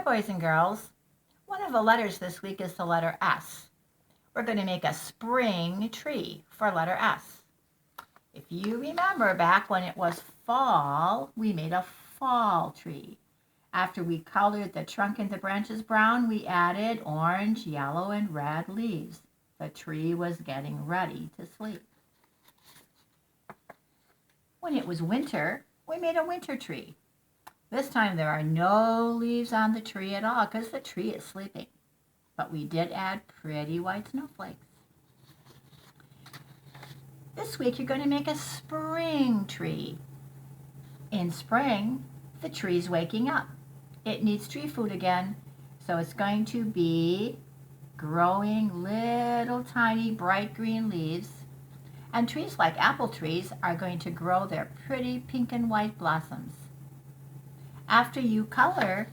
boys and girls. One of the letters this week is the letter S. We're going to make a spring tree for letter S. If you remember back when it was fall, we made a fall tree. After we colored the trunk and the branches brown, we added orange, yellow, and red leaves. The tree was getting ready to sleep. When it was winter, we made a winter tree. This time there are no leaves on the tree at all because the tree is sleeping. But we did add pretty white snowflakes. This week you're going to make a spring tree. In spring, the tree's waking up. It needs tree food again, so it's going to be growing little tiny bright green leaves. And trees like apple trees are going to grow their pretty pink and white blossoms. After you color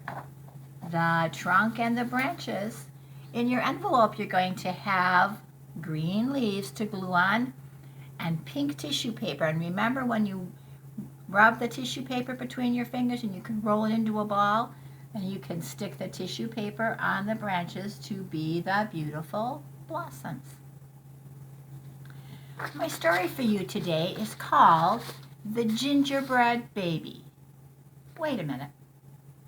the trunk and the branches, in your envelope you're going to have green leaves to glue on and pink tissue paper. And remember, when you rub the tissue paper between your fingers and you can roll it into a ball, and you can stick the tissue paper on the branches to be the beautiful blossoms. My story for you today is called The Gingerbread Baby. Wait a minute.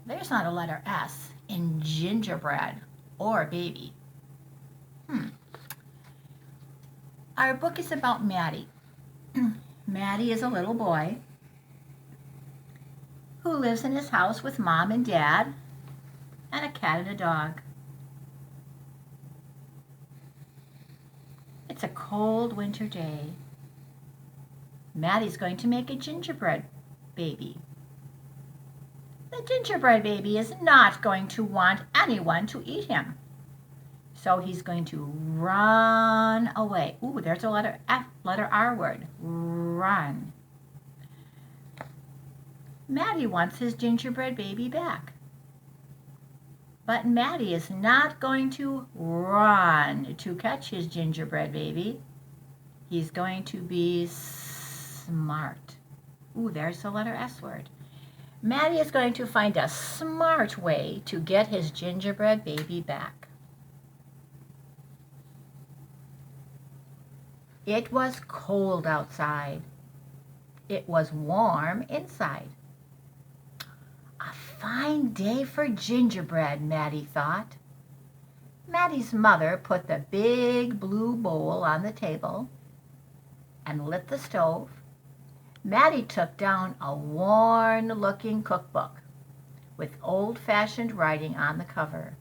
There's not a letter S in gingerbread or baby. Our book is about Maddie. Maddie is a little boy who lives in his house with mom and dad and a cat and a dog. It's a cold winter day. Maddie's going to make a gingerbread baby. The gingerbread baby is not going to want anyone to eat him. So he's going to run away. Ooh, there's a letter F, letter R word. Run. Maddie wants his gingerbread baby back. But Maddie is not going to run to catch his gingerbread baby. He's going to be smart. Ooh, there's the letter S word. Maddie is going to find a smart way to get his gingerbread baby back. It was cold outside. It was warm inside. A fine day for gingerbread, Maddie thought. Maddie's mother put the big blue bowl on the table and lit the stove. Maddie took down a worn-looking cookbook with old-fashioned writing on the cover.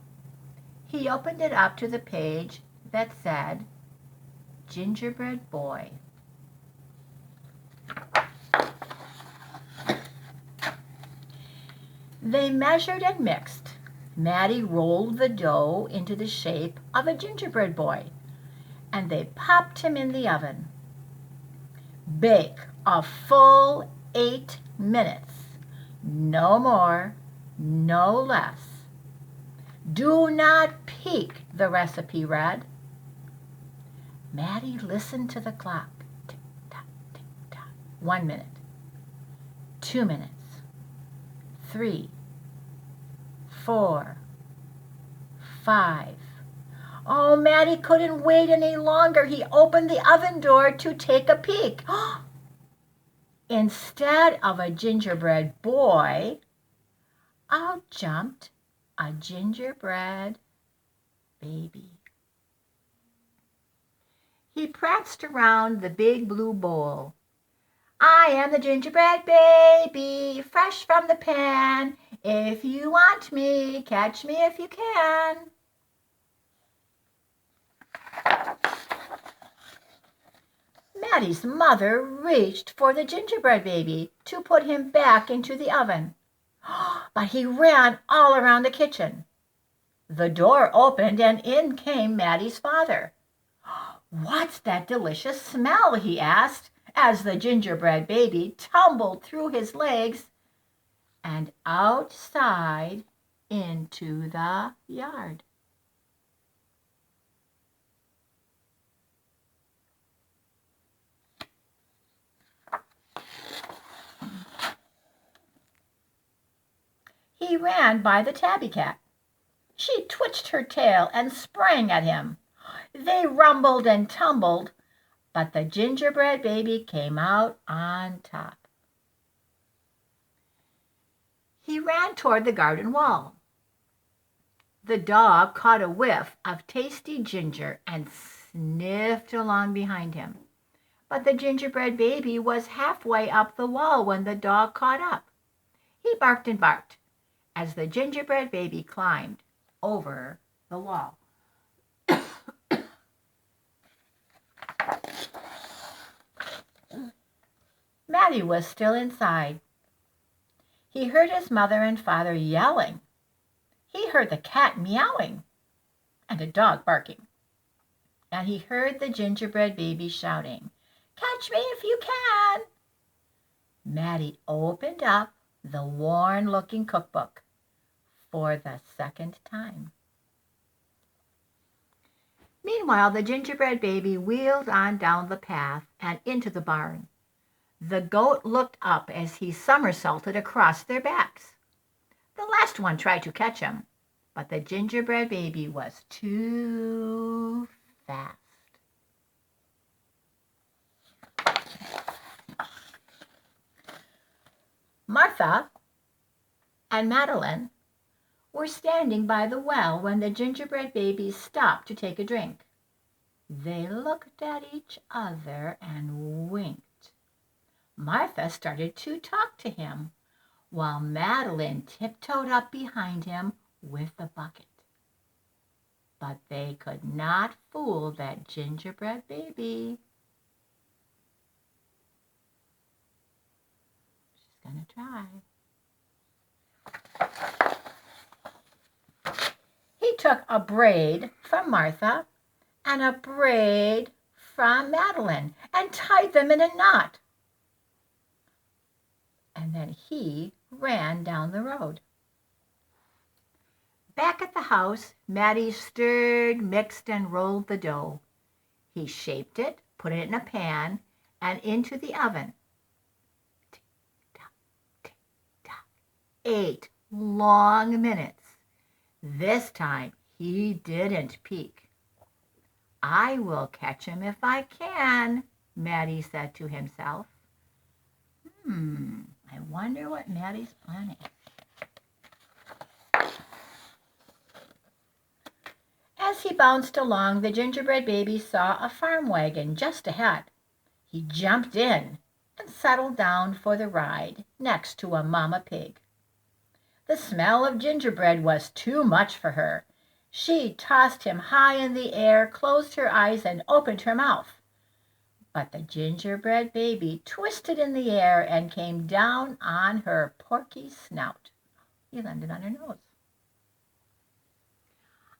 He opened it up to the page that said, Gingerbread Boy. They measured and mixed. Maddie rolled the dough into the shape of a gingerbread boy, and they popped him in the oven. Bake a full 8 minutes. No more, no less. Do not peek, the recipe read. Maddie listened to the clock. Tick-tock, tick-tock. 1 minute. 2 minutes. 3, 4, 5. Oh, Maddie couldn't wait any longer. He opened the oven door to take a peek. Instead of a gingerbread boy, out jumped a gingerbread baby. He pranced around the big blue bowl. I am the gingerbread baby, fresh from the pan. If you want me, catch me if you can. Maddie's mother reached for the gingerbread baby to put him back into the oven. But he ran all around the kitchen. The door opened and in came Maddie's father. What's that delicious smell? He asked, as the gingerbread baby tumbled through his legs and outside into the yard. He ran by the tabby cat. She twitched her tail and sprang at him. They rumbled and tumbled, but the gingerbread baby came out on top. He ran toward the garden wall. The dog caught a whiff of tasty ginger and sniffed along behind him. But the gingerbread baby was halfway up the wall when the dog caught up. He barked and barked as the gingerbread baby climbed over the wall. Matty was still inside. He heard his mother and father yelling. He heard the cat meowing and a dog barking. And he heard the gingerbread baby shouting, "Catch me if you can!" Matty opened up the worn-looking cookbook for the second time. Meanwhile, the gingerbread baby wheeled on down the path and into the barn. The goat looked up as he somersaulted across their backs. The last one tried to catch him, but the gingerbread baby was too fast. Martha and Madeline were standing by the well when the gingerbread baby stopped to take a drink. They looked at each other and winked. Martha started to talk to him, while Madeline tiptoed up behind him with the bucket. But they could not fool that gingerbread baby. She's gonna try. He took a braid from Martha and a braid from Madeline and tied them in a knot. And then he ran down the road. Back at the house, Matty stirred, mixed, and rolled the dough. He shaped it, put it in a pan, and into the oven. Tick-tock, tick-tock. 8 long minutes. This time he didn't peek. "I will catch him if I can," Matty said to himself. I wonder what Matty's planning. As he bounced along, the gingerbread baby saw a farm wagon just ahead. He jumped in and settled down for the ride next to a mama pig. The smell of gingerbread was too much for her. She tossed him high in the air, closed her eyes, and opened her mouth. But the gingerbread baby twisted in the air and came down on her porky snout. He landed on her nose.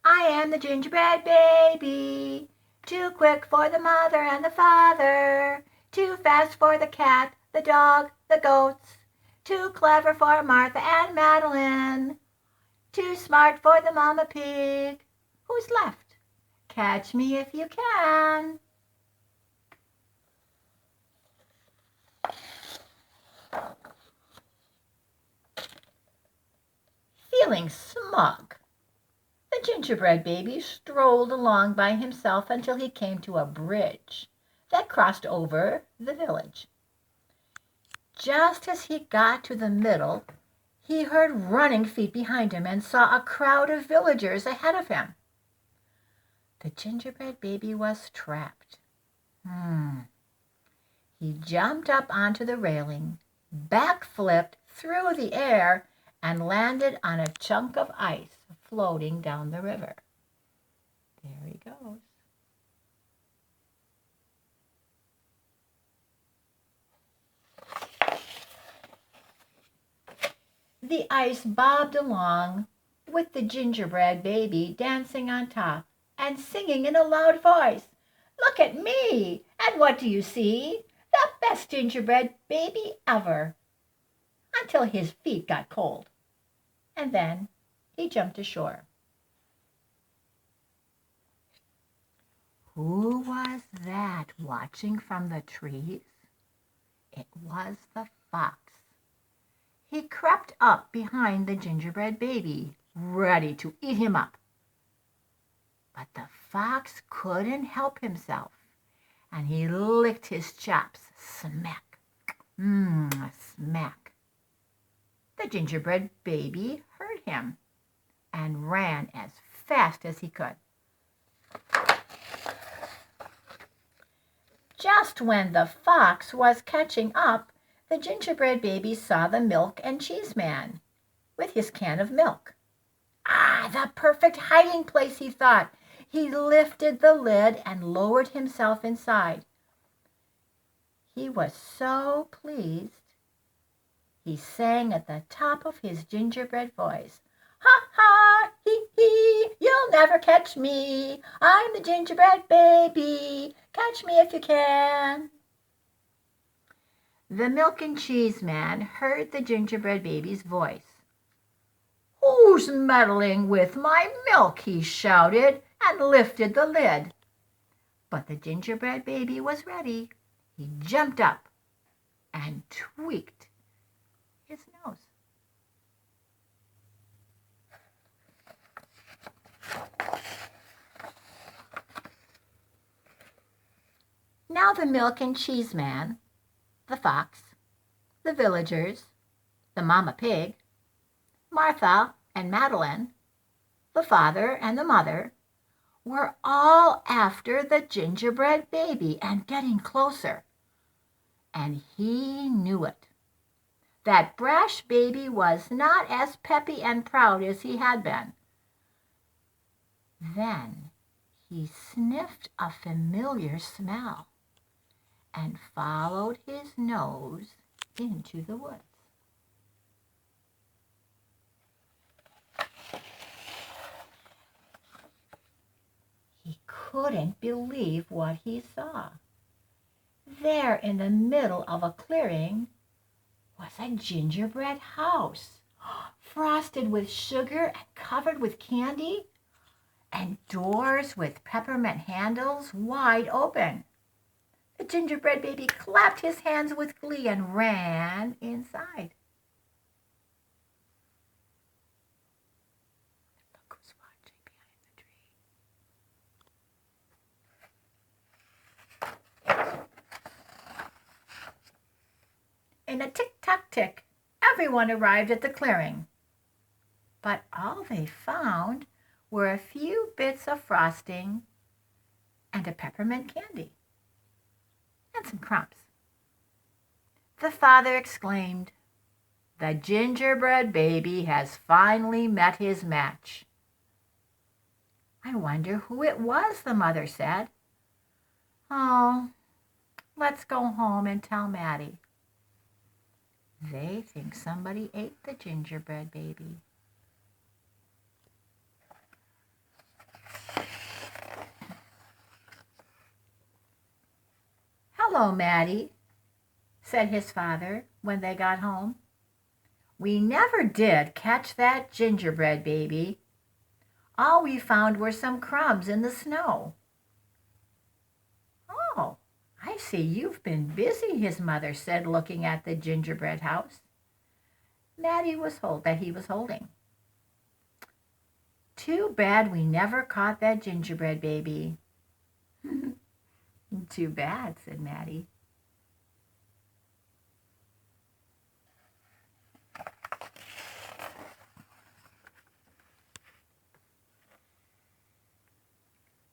"I am the gingerbread baby, too quick for the mother and the father, too fast for the cat, the dog, the goats, too clever for Martha and Madeline, too smart for the mama pig. Who's left? Catch me if you can." Feeling smug, the gingerbread baby strolled along by himself until he came to a bridge that crossed over the village. Just as he got to the middle, he heard running feet behind him and saw a crowd of villagers ahead of him. The gingerbread baby was trapped. He jumped up onto the railing, backflipped through the air, and landed on a chunk of ice floating down the river. There he goes. The ice bobbed along with the gingerbread baby dancing on top and singing in a loud voice, "Look at me, and what do you see? The best gingerbread baby ever," until his feet got cold. And then he jumped ashore. Who was that watching from the trees? It was the fox. He crept up behind the gingerbread baby, ready to eat him up. But the fox couldn't help himself, and he licked his chops. Smack, smack. The gingerbread baby heard him and ran as fast as he could. Just when the fox was catching up, the gingerbread baby saw the milk and cheese man with his can of milk. Ah, the perfect hiding place, he thought. He lifted the lid and lowered himself inside. He was so pleased, he sang at the top of his gingerbread voice, "Ha, ha, hee, hee, you'll never catch me. I'm the gingerbread baby. Catch me if you can." The milk and cheese man heard the gingerbread baby's voice. "Who's meddling with my milk?" he shouted and lifted the lid. But the gingerbread baby was ready. He jumped up and tweaked his nose. Now the milk and cheese man, the fox, the villagers, the mama pig, Martha and Madeline, the father and the mother, were all after the gingerbread baby and getting closer. And he knew it. That brash baby was not as peppy and proud as he had been. Then he sniffed a familiar smell and followed his nose into the woods. He couldn't believe what he saw. There in the middle of a clearing was a gingerbread house, frosted with sugar and covered with candy, and doors with peppermint handles wide open. The gingerbread baby clapped his hands with glee and ran inside. Look who's watching behind the tree. In a tick-tock-tick, everyone arrived at the clearing. But all they found were a few bits of frosting and a peppermint candy and some crumbs. The father exclaimed, "The gingerbread baby has finally met his match." "I wonder who it was," the mother said. "Oh, let's go home and tell Maddie. They think somebody ate the gingerbread baby." "Hello, Maddie," said his father when they got home. "We never did catch that gingerbread baby. All we found were some crumbs in the snow." "Oh, I see you've been busy," his mother said, looking at the gingerbread house Maddie was holding. "Too bad we never caught that gingerbread baby." "Too bad," said Maddie.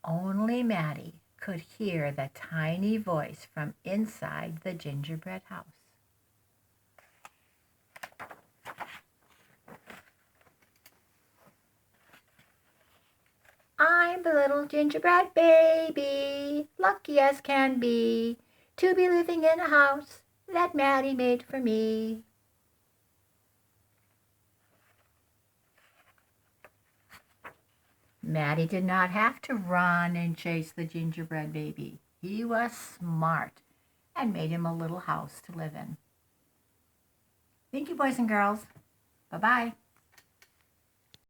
Only Maddie could hear the tiny voice from inside the gingerbread house. "I'm the little gingerbread baby, lucky as can be, to be living in a house that Maddie made for me." Maddie did not have to run and chase the gingerbread baby. He was smart and made him a little house to live in. Thank you, boys and girls. Bye-bye.